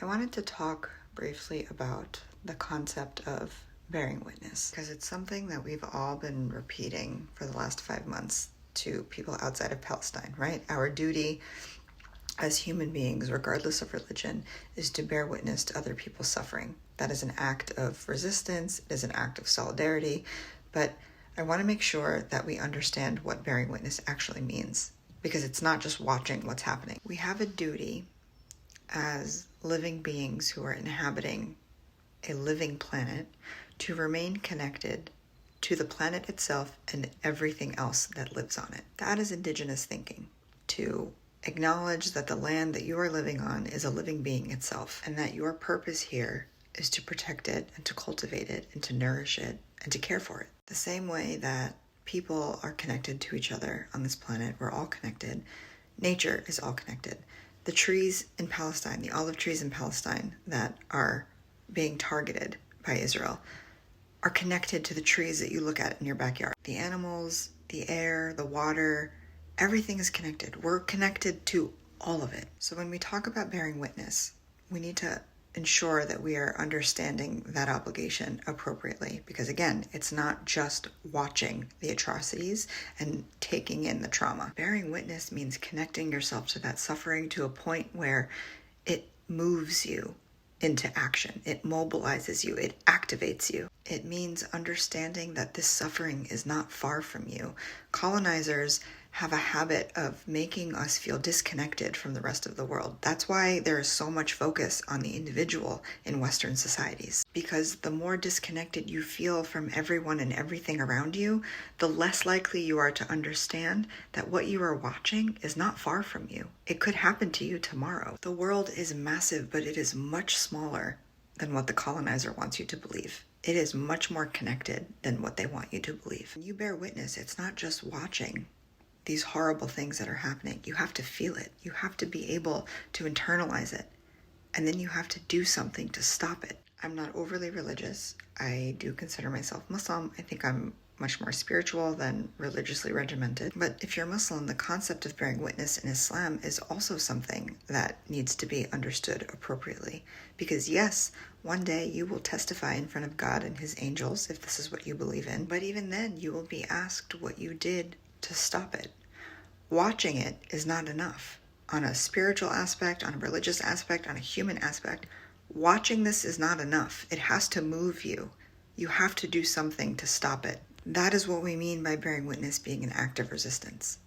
I wanted to talk briefly about the concept of bearing witness, because it's something that we've all been repeating for the last 5 months to people outside of Palestine, right? Our duty as human beings, regardless of religion, is to bear witness to other people's suffering. That is an act of resistance, it is an act of solidarity, but I want to make sure that we understand what bearing witness actually means, because it's not just watching what's happening. We have a duty as living beings who are inhabiting a living planet to remain connected to the planet itself and everything else that lives on it. That is indigenous thinking, to acknowledge that the land that you are living on is a living being itself, and that your purpose here is to protect it and to cultivate it and to nourish it and to care for it. The same way that people are connected to each other on this planet, we're all connected. Nature is all connected. The trees in Palestine, the olive trees in Palestine that are being targeted by Israel, are connected to the trees that you look at in your backyard. The animals, the air, the water, everything is connected. We're connected to all of it. So when we talk about bearing witness, we need to ensure that we are understanding that obligation appropriately, because again, it's not just watching the atrocities and taking in the trauma. Bearing witness means connecting yourself to that suffering to a point where it moves you into action. It mobilizes you. It activates you. It means understanding that this suffering is not far from you. Colonizers have a habit of making us feel disconnected from the rest of the world. That's why there is so much focus on the individual in Western societies, because the more disconnected you feel from everyone and everything around you, the less likely you are to understand that what you are watching is not far from you. It could happen to you tomorrow. The world is massive, but it is much smaller than what the colonizer wants you to believe. It is much more connected than what they want you to believe. When you bear witness, it's not just watching these horrible things that are happening. You have to feel it. You have to be able to internalize it. And then you have to do something to stop it. I'm not overly religious. I do consider myself Muslim. I think I'm much more spiritual than religiously regimented. But if you're Muslim, the concept of bearing witness in Islam is also something that needs to be understood appropriately. Because yes, one day you will testify in front of God and his angels if this is what you believe in. But even then, you will be asked what you did to stop it. Watching it is not enough. On a spiritual aspect, on a religious aspect, on a human aspect, watching this is not enough. It has to move you. You have to do something to stop it. That is what we mean by bearing witness being an act of resistance.